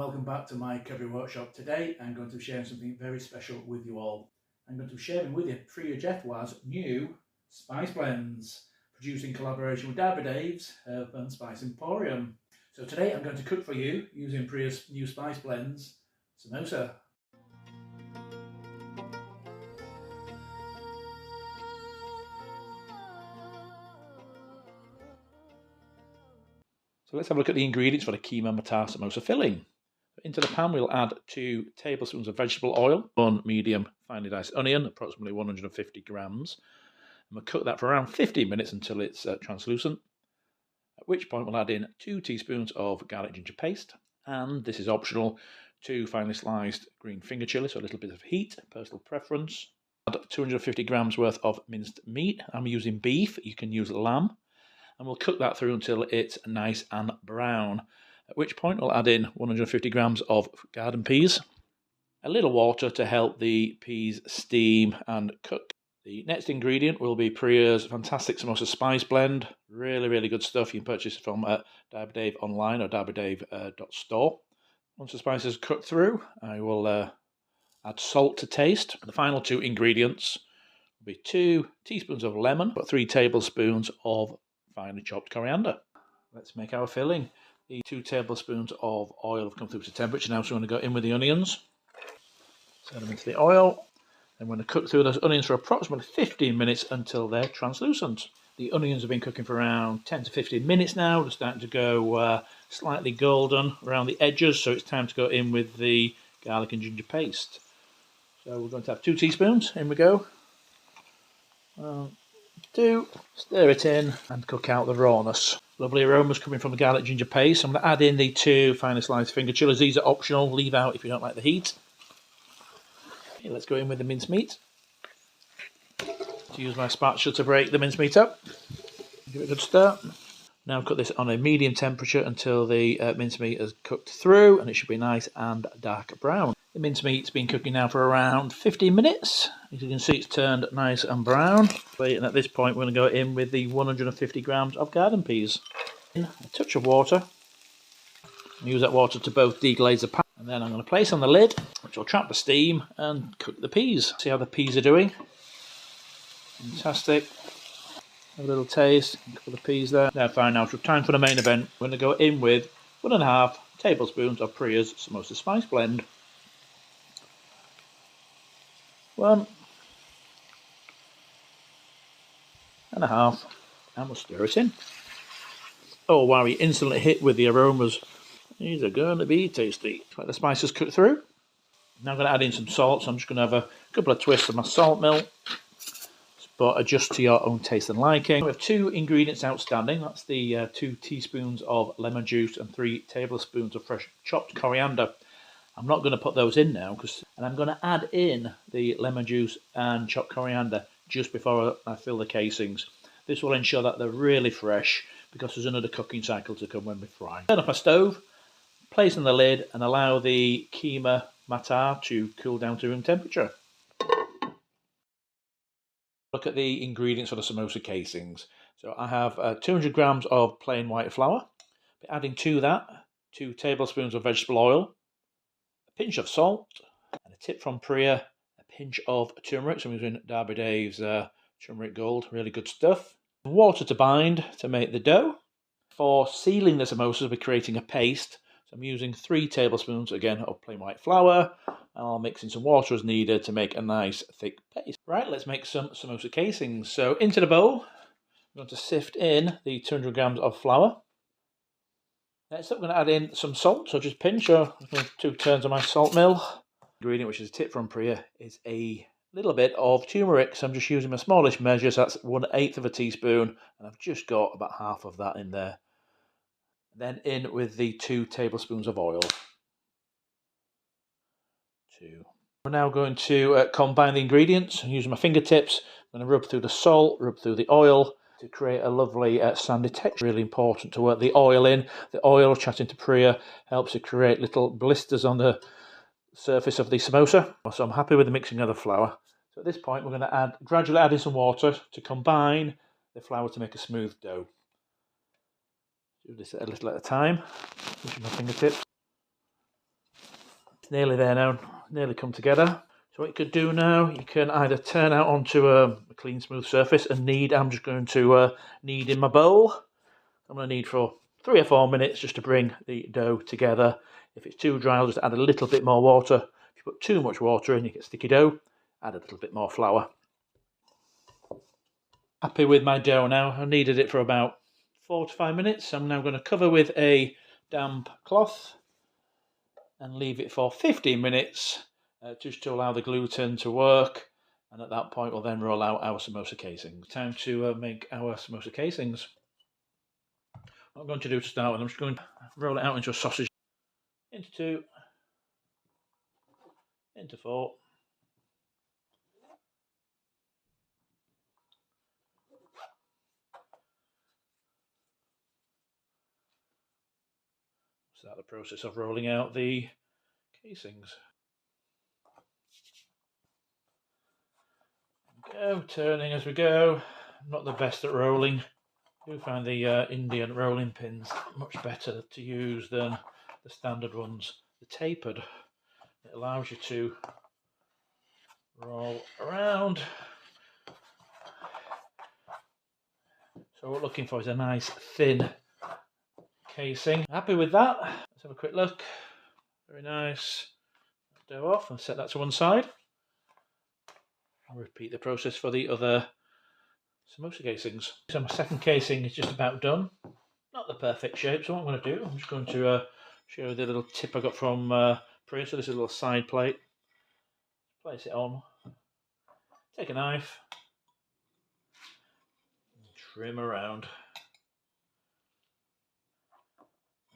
welcome back to my Curry Workshop. Today I'm going to be sharing something very special with you all. I'm going to be sharing with you Priya's new spice blends, produced in collaboration with Derbydave.shop and Spice Emporium. So today I'm going to cook for you using Priya's new spice blends, Samosa. So let's have a look at the ingredients for the Keema Matar Samosa filling. Into the pan we'll add 2 tablespoons of vegetable oil, 1 medium finely diced onion, approximately 150 grams. And we'll cook that for around 15 minutes until it's translucent, at which point we'll add in 2 teaspoons of garlic ginger paste, and this is optional, 2 finely sliced green finger chillies, so a little bit of heat, personal preference. Add 250 grams worth of minced meat. I'm using beef, you can use lamb. And we'll cook that through until it's nice and brown, at which point we'll add in 150 grams of garden peas, a little water to help the peas steam and cook. The next ingredient will be Priya's fantastic samosa spice blend. Really good stuff. You can purchase it from Derbydave.online or Derbydave.shop. Once the spices are cooked through, I will add salt to taste. The final 2 ingredients will be 2 teaspoons of lemon, but 3 tablespoons of finely chopped coriander. Let's make our filling. The 2 tablespoons of oil have come through to temperature now, so we're going to go in with the onions. Set them into the oil. Then we're going to cook through those onions for approximately 15 minutes until they're translucent. The onions have been cooking for around 10 to 15 minutes now. They're starting to go slightly golden around the edges, so it's time to go in with the garlic and ginger paste. So we're going to have 2 teaspoons. In we go. 2, stir it in and cook out the rawness. Lovely aromas coming from the garlic ginger paste. I'm going to add in the 2 finely sliced finger chillies. These are optional, leave out if you don't like the heat. Okay, let's go in with the mincemeat. To use my spatula to break the mincemeat up. Give it a good stir. Now cook this on a medium temperature until the mincemeat has cooked through and it should be nice and dark brown. The mincemeat's been cooking now for around 15 minutes. As you can see, it's turned nice and brown. And at this point, we're going to go in with the 150 grams of garden peas. A touch of water. Use that water to both deglaze the pan. And then I'm going to place on the lid, which will trap the steam and cook the peas. See how the peas are doing. Fantastic. A little taste. Cook the peas there. They're fine now. So time for the main event. We're going to go in with 1.5 tablespoons of Priya's Samosa Spice Blend. 1.5, and we'll stir it in. Oh wow, you instantly hit with the aromas. These are going to be tasty. Let the spices cook through. Now I'm going to add in some salt, so I'm just going to have a couple of twists of my salt mill, but adjust to your own taste and liking. We have 2 ingredients outstanding. That's the 2 teaspoons of lemon juice and 3 tablespoons of fresh chopped coriander. I'm not going to put those in now, and I'm going to add in the lemon juice and chopped coriander just before I fill the casings. This will ensure that they're really fresh because there's another cooking cycle to come when we fry. Turn off my stove, place on the lid and allow the Keema Matar to cool down to room temperature. Look at the ingredients for the samosa casings. So I have 200 grams of plain white flour. Adding to that 2 tablespoons of vegetable oil, pinch of salt, and a tip from Priya, a pinch of turmeric. So I'm using Derbydav's turmeric gold, really good stuff. Water to bind to make the dough. For sealing the samosas, we're creating a paste. So I'm using 3 tablespoons, again, of plain white flour. And I'll mix in some water as needed to make a nice thick paste. Right, let's make some samosa casings. So into the bowl, I'm going to sift in the 200 grams of flour. Next up, I'm going to add in some salt, so just pinch 2 turns of my salt mill. Ingredient, which is a tip from Priya, is a little bit of turmeric. So I'm just using my smallish measure, so that's 1/8 of a teaspoon, and I've just got about half of that in there. Then in with the 2 tablespoons of oil. 2. We're now going to combine the ingredients. I'm using my fingertips. I'm going to rub through the salt, rub through the oil, to create a lovely sandy texture. Really important to work the oil in. The oil, chatting to Priya, helps to create little blisters on the surface of the samosa. So I'm happy with the mixing of the flour. So at this point we're going to gradually add in some water to combine the flour to make a smooth dough. Do this a little at a time, using my fingertips. It's nearly there now, nearly come together. So what you could do now, you can either turn out onto a clean, smooth surface and knead. I'm just going to knead in my bowl. I'm going to knead for 3 or 4 minutes just to bring the dough together. If it's too dry, I'll just add a little bit more water. If you put too much water in, you get sticky dough. Add a little bit more flour. Happy with my dough now. I kneaded it for about 4 to 5 minutes. I'm now going to cover with a damp cloth and leave it for 15 minutes just to allow the gluten to work. And at that point, we'll then roll out our samosa casings. Time to make our samosa casings. What I'm going to do to start with, I'm just going to roll it out into a sausage. Into 2. Into 4. Start the process of rolling out the casings. Go, turning as we go. I'm not the best at rolling. I do find the Indian rolling pins much better to use than the standard ones. The tapered, it allows you to roll around. So what we're looking for is a nice thin casing. Happy with that. Let's have a quick look. Very nice. Dough off and set that to one side. I'll repeat the process for the other samosa casings. So my second casing is just about done. Not the perfect shape, so what I'm going to do, I'm just going to show you the little tip I got from Priya. So this is a little side plate. Place it on. Take a knife. And trim around.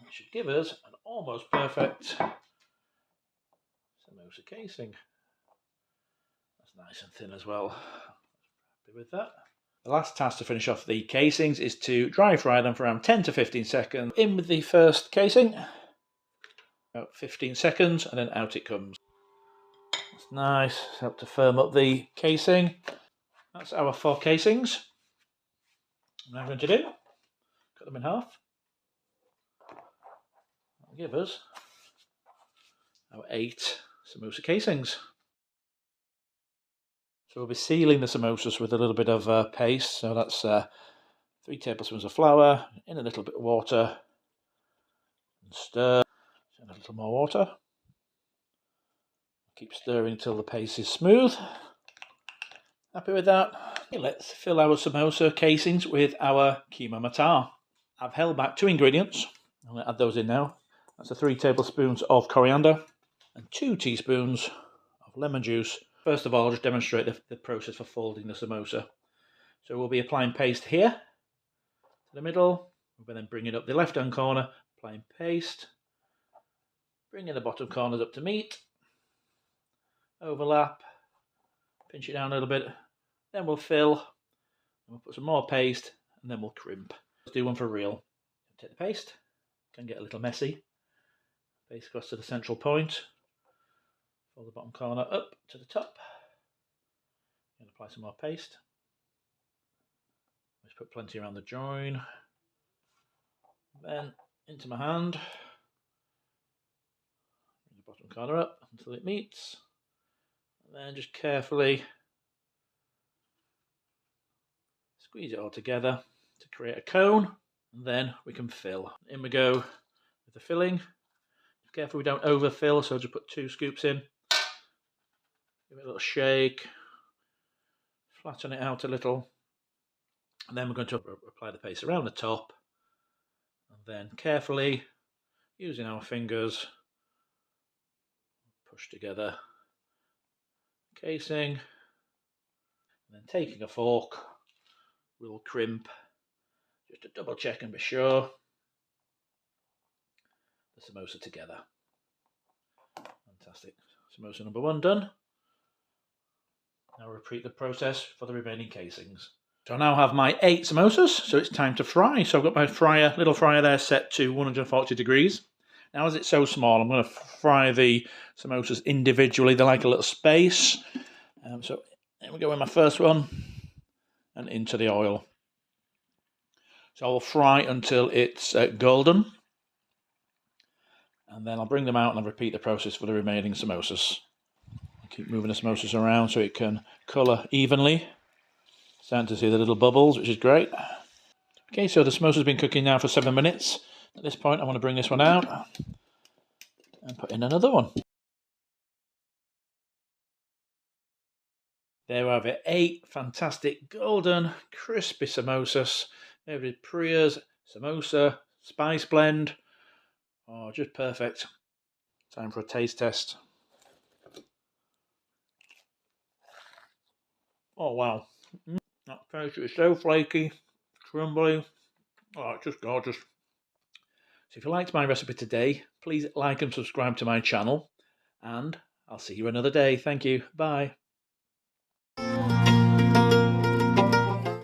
It should give us an almost perfect samosa casing. That's nice and thin as well. Happy with that. The last task to finish off the casings is to dry fry them for around 10 to 15 seconds. In with the first casing, about 15 seconds, and then out it comes. It's nice, help to firm up the casing. That's our 4 casings. What I'm going to do, cut them in half. That'll give us our 8 samosa casings. So we'll be sealing the samosas with a little bit of paste. So that's 3 tablespoons of flour in a little bit of water. And stir. And a little more water. Keep stirring until the paste is smooth. Happy with that? Okay, let's fill our samosa casings with our Keema Matar. I've held back 2 ingredients. I'm going to add those in now. That's 3 tablespoons of coriander and 2 teaspoons of lemon juice. First of all, I'll just demonstrate the process for folding the samosa. So we'll be applying paste here to the middle. We'll then bring it up the left-hand corner, applying paste. Bringing the bottom corners up to meet. Overlap. Pinch it down a little bit. Then we'll fill. And we'll put some more paste, and then we'll crimp. Let's do one for real. Take the paste. Can get a little messy. Paste across to the central point. Fold the bottom corner up to the top. And apply some more paste. Just put plenty around the join. Then into my hand. Bring the bottom corner up until it meets. And then just carefully squeeze it all together to create a cone. And then we can fill. In we go with the filling. Be careful we don't overfill, so just put 2 scoops in. Give it a little shake, flatten it out a little, and then we're going to apply the paste around the top, and then carefully, using our fingers, push together casing, and then taking a fork, we'll crimp, just to double check and be sure, the samosa together. Fantastic. Samosa number 1 done. Now repeat the process for the remaining casings. So I now have my 8 samosas, so it's time to fry. So I've got my little fryer there set to 140 degrees. Now as it's so small, I'm going to fry the samosas individually. They like a little space. So here we go with my first one, and into the oil. So I'll fry until it's golden. And then I'll bring them out and I'll repeat the process for the remaining samosas. Keep moving the samosas around so it can colour evenly. Starting to see the little bubbles, which is great. Okay, so the samosa's been cooking now for 7 minutes. At this point, I want to bring this one out and put in another one. There we have it, 8 fantastic golden crispy samosas made with Priya's samosa spice blend. Oh, just perfect. Time for a taste test. Oh wow, that pastry is so flaky, crumbly. Oh, it's just gorgeous. So if you liked my recipe today, please like and subscribe to my channel, and I'll see you another day. Thank you. Bye.